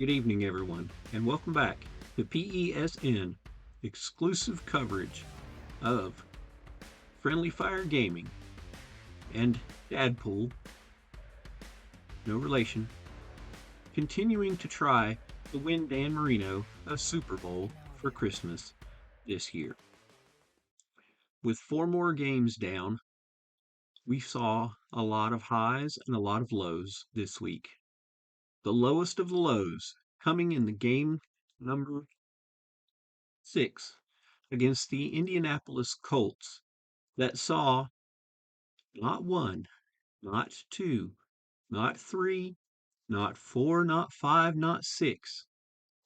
Good evening, everyone, and welcome back to PESN exclusive coverage of Friendly Fire Gaming and Dadpool, no relation, continuing to try to win Dan Marino a Super Bowl for Christmas this year. With 4 more games down, we saw a lot of highs and a lot of lows this week. The lowest of the lows coming in the game number 6 against the Indianapolis Colts that saw not 1, not 2, not 3, not 4, not 5, not 6,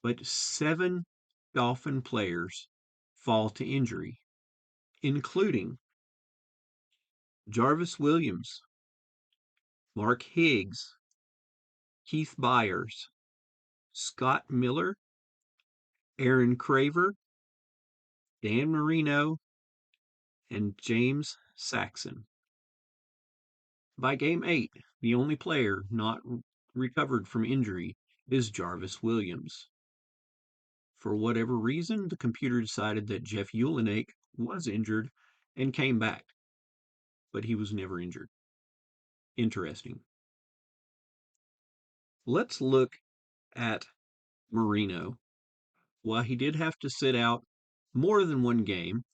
but 7 Dolphin players fall to injury, including Jarvis Williams, Mark Higgs, Keith Byers, Scott Miller, Aaron Craver, Dan Marino, and James Saxon. By game 8, the only player not recovered from injury is Jarvis Williams. For whatever reason, the computer decided that Jeff Ulenik was injured and came back, but he was never injured. Interesting. Let's look at Marino. While he did have to sit out more than one game,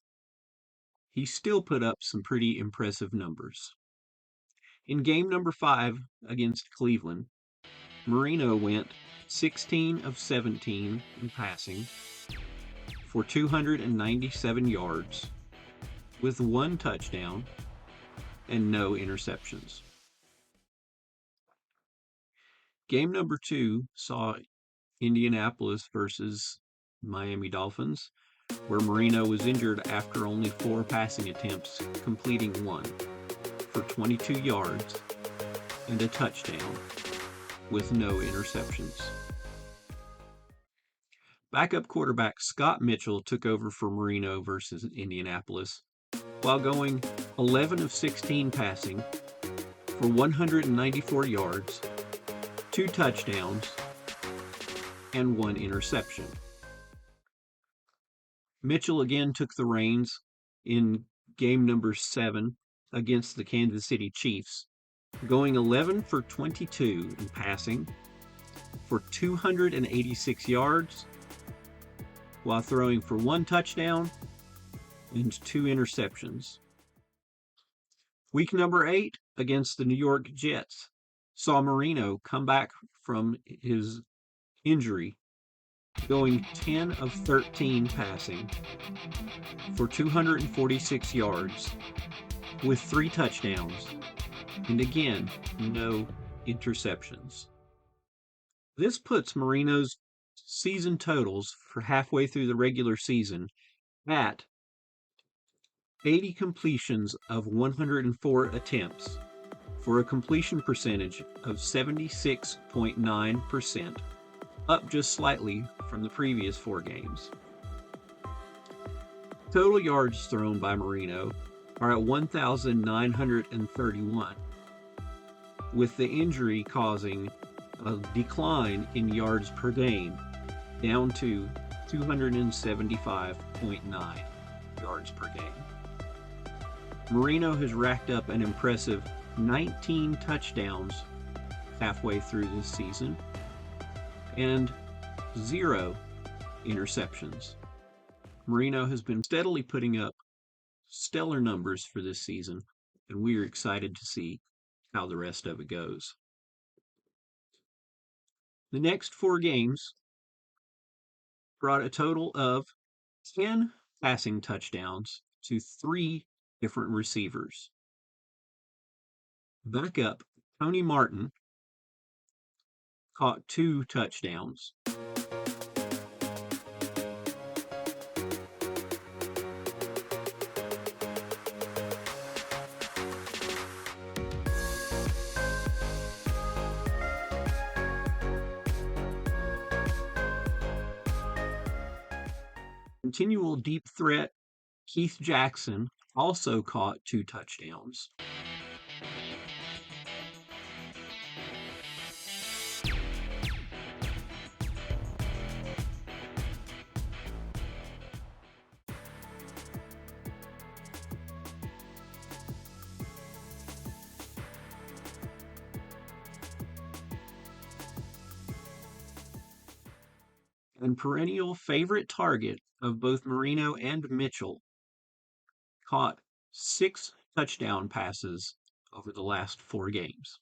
he still put up some pretty impressive numbers. In game number 5 against Cleveland, Marino went 16 of 17 in passing for 297 yards with 1 touchdown and no interceptions. Game number 2 saw Indianapolis versus Miami Dolphins, where Marino was injured after only 4 passing attempts, completing 1 for 22 yards and a touchdown with no interceptions. Backup quarterback Scott Mitchell took over for Marino versus Indianapolis, while going 11 of 16 passing for 194 yards, 2 touchdowns, and 1 interception. Mitchell again took the reins in game number 7 against the Kansas City Chiefs, going 11 for 22 in passing for 286 yards, while throwing for 1 touchdown and 2 interceptions. Week number 8 against the New York Jets saw Marino come back from his injury, going 10 of 13 passing for 246 yards with 3 touchdowns and again, no interceptions. This puts Marino's season totals for halfway through the regular season at 80 completions of 104 attempts for a completion percentage of 76.9%, up just slightly from the previous 4 games. Total yards thrown by Marino are at 1,931, with the injury causing a decline in yards per game down to 275.9 yards per game. Marino has racked up an impressive 19 touchdowns halfway through this season and 0 interceptions. Marino has been steadily putting up stellar numbers for this season, and we are excited to see how the rest of it goes. The next 4 games brought a total of 10 passing touchdowns to 3 different receivers. Backup Tony Martin caught 2 touchdowns. Continual deep threat Keith Jackson also caught 2 touchdowns. and perennial favorite target of both Marino and Mitchell, caught 6 touchdown passes over the last 4 games.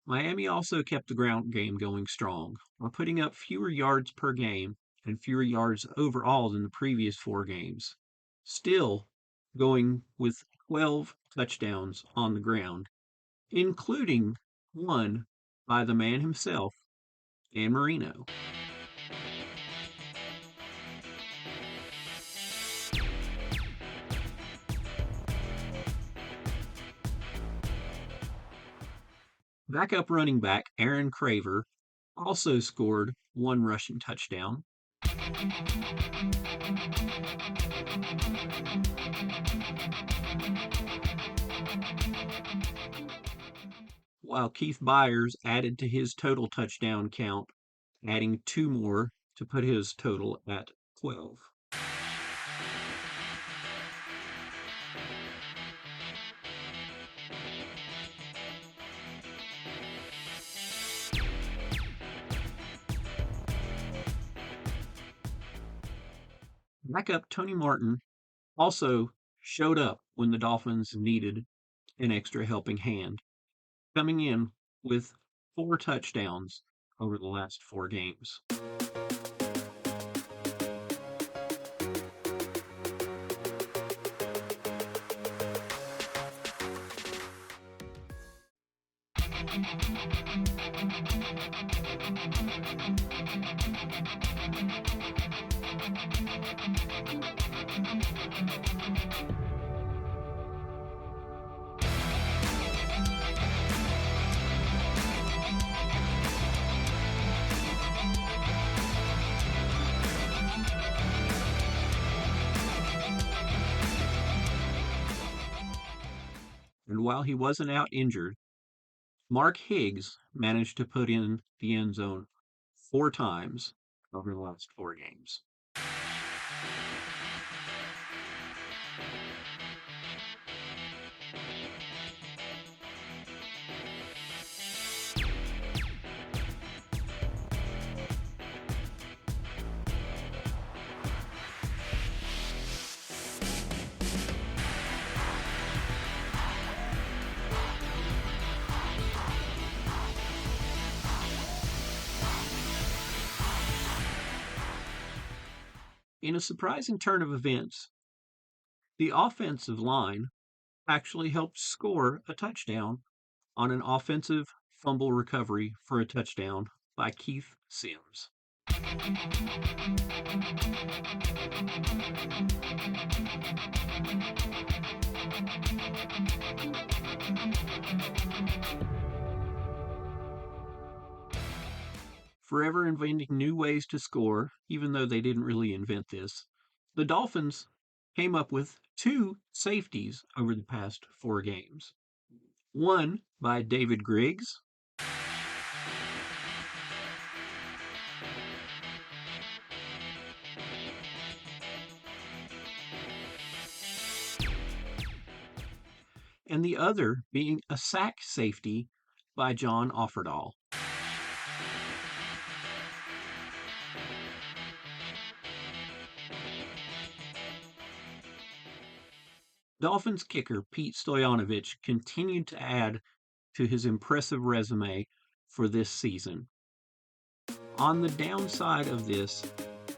Miami also kept the ground game going strong, while putting up fewer yards per game and fewer yards overall than the previous 4 games, still going with 12 touchdowns on the ground, including one by the man himself, Dan Marino. Backup running back Aaron Craver also scored one rushing touchdown. While Keith Byers added to his total touchdown count, adding 2 more to put his total at 12. Backup Tony Martin also showed up when the Dolphins needed an extra helping hand, coming in with 4 touchdowns over the last 4 games. And while he wasn't out injured, Mark Higgs managed to put in the end zone 4 times over the last 4 games. In a surprising turn of events, the offensive line actually helped score a touchdown on an offensive fumble recovery for a touchdown by Keith Sims. Forever inventing new ways to score, even though they didn't really invent this, the Dolphins came up with 2 safeties over the past 4 games. One by David Griggs, and the other being a sack safety by John Offerdahl. Dolphins kicker Pete Stoyanovich continued to add to his impressive resume for this season. On the downside of this,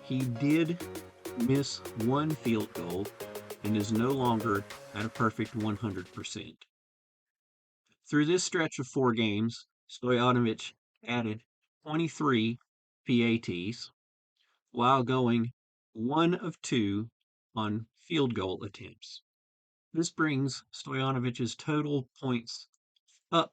he did miss one field goal and is no longer at a perfect 100%. Through this stretch of 4 games, Stoyanovich added 23 PATs while going 1 of 2 on field goal attempts. This brings Stojanovich's total points up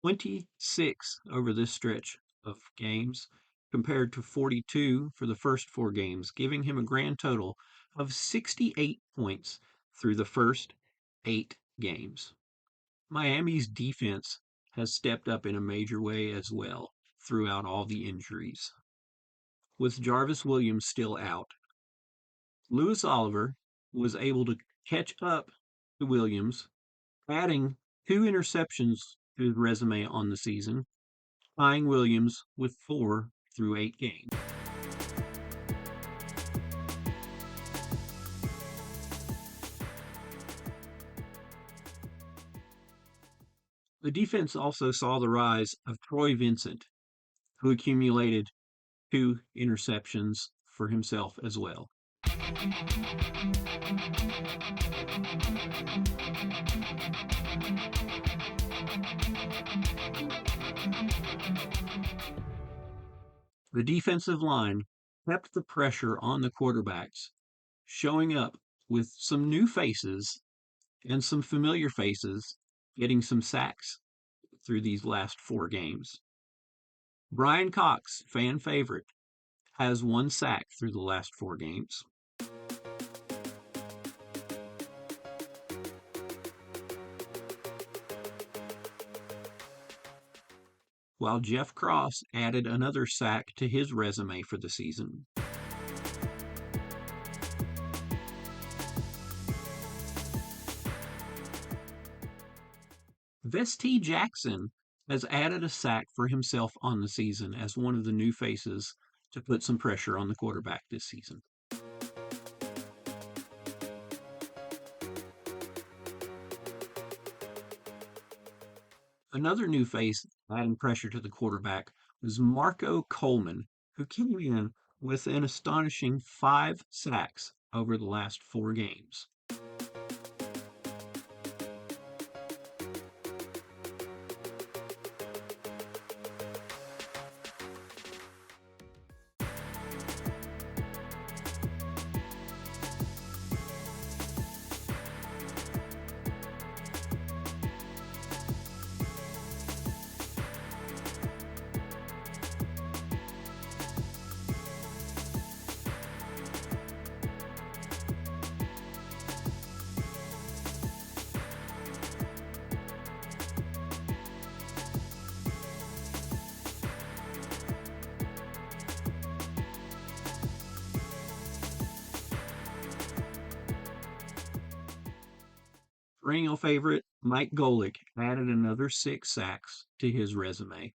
26 over this stretch of games compared to 42 for the first 4 games, giving him a grand total of 68 points through the first 8 games. Miami's defense has stepped up in a major way as well throughout all the injuries. With Jarvis Williams still out, Louis Oliver was able to catch up to Williams, adding 2 interceptions to his resume on the season, tying Williams with 4 through 8 games. The defense also saw the rise of Troy Vincent, who accumulated 2 interceptions for himself as well. The defensive line kept the pressure on the quarterbacks, showing up with some new faces and some familiar faces getting some sacks through these last 4 games. Brian Cox, fan favorite, has 1 sack through the last 4 games. While Jeff Cross added another sack to his resume for the season. Vesti Jackson has added a sack for himself on the season as one of the new faces to put some pressure on the quarterback this season. Another new face adding pressure to the quarterback was Marco Coleman, who came in with an astonishing 5 sacks over the last 4 games. Perennial favorite Mike Golick added another 6 sacks to his resume.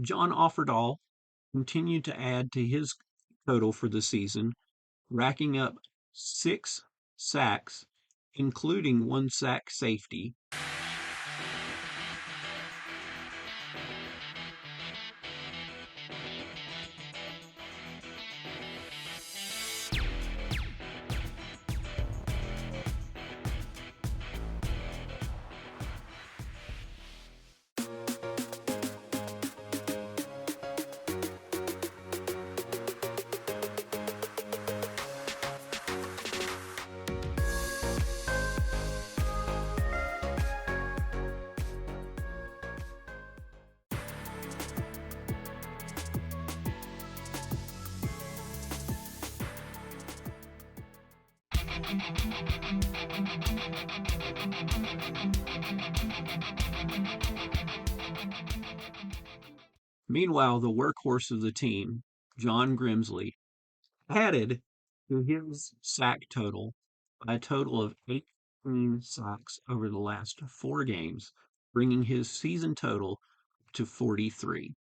John Offerdahl continued to add to his total for the season, racking up 6 sacks, including 1 sack safety. Meanwhile, the workhorse of the team, John Grimsley, added to his sack total by a total of 18 sacks over the last 4 games, bringing his season total to 43.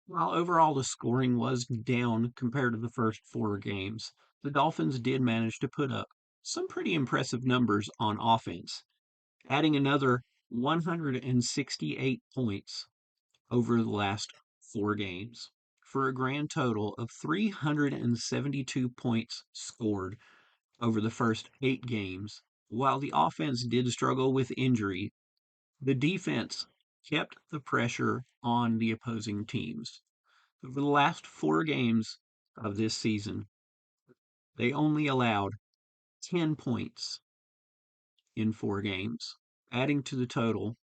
While overall the scoring was down compared to the first 4 games, the Dolphins did manage to put up some pretty impressive numbers on offense, adding another 168 points over the last 4 games for a grand total of 372 points scored over the first 8 games. While the offense did struggle with injury, the defense kept the pressure on the opposing teams. Over the last 4 games of this season, they only allowed 10 points in 4 games, adding to the total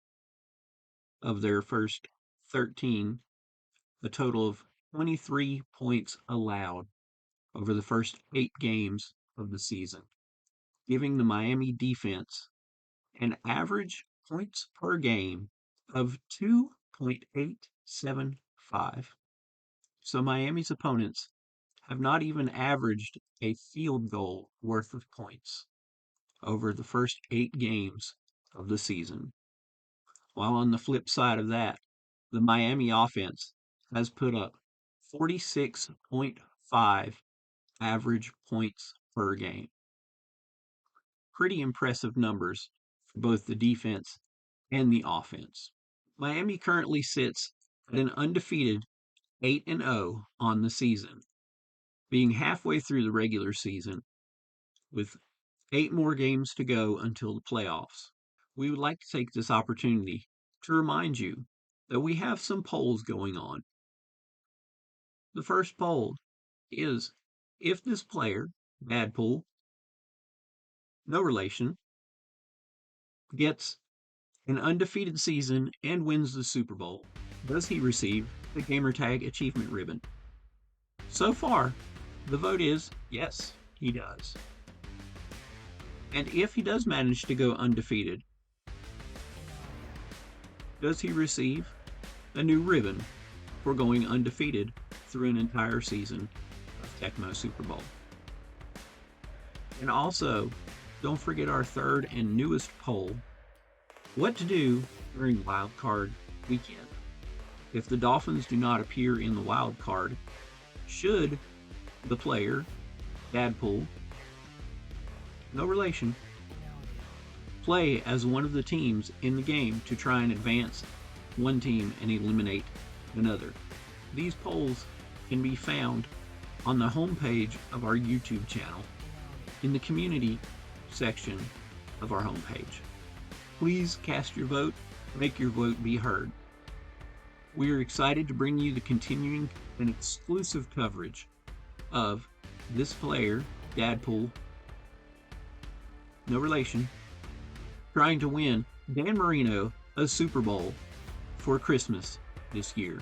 of their first 13, a total of 23 points allowed over the first 8 games of the season, giving the Miami defense an average points per game of 2.875. So Miami's opponents have not even averaged a field goal worth of points over the first 8 games of the season. While on the flip side of that, the Miami offense has put up 46.5 average points per game. Pretty impressive numbers for both the defense and the offense. Miami currently sits at an undefeated 8-0 on the season, being halfway through the regular season with 8 more games to go until the playoffs. We would like to take this opportunity to remind you that we have some polls going on. The first poll is if this player, Badpool, no relation, gets an undefeated season and wins the Super Bowl, does he receive the Gamertag Achievement Ribbon? So far, the vote is yes, he does. And if he does manage to go undefeated, does he receive a new ribbon for going undefeated through an entire season? Tecmo Super Bowl. And also, don't forget our third and newest poll: what to do during wild card weekend. If the Dolphins do not appear in the wild card, should the player, Dadpool, no relation, play as one of the teams in the game to try and advance one team and eliminate another? These polls can be found on the homepage of our YouTube channel in the community section of our homepage. Please cast your vote, make your vote be heard. We are excited to bring you the continuing and exclusive coverage of this player, Dadpool, no relation, trying to win Dan Marino a Super Bowl for Christmas this year.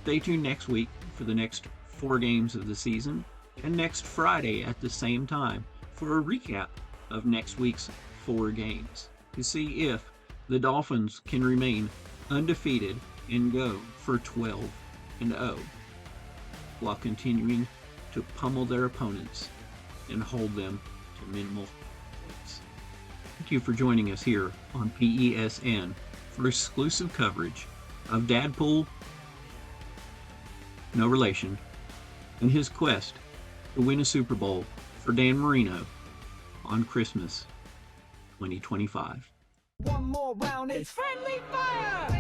Stay tuned next week for the next 4 games of the season, and next Friday at the same time for a recap of next week's 4 games to see if the Dolphins can remain undefeated and go for 12-0 while continuing to pummel their opponents and hold them to minimal points. Thank you for joining us here on PESN for exclusive coverage of Dadpool, no relation, and his quest to win a Super Bowl for Dan Marino on Christmas 2025. One more round, it's friendly fire!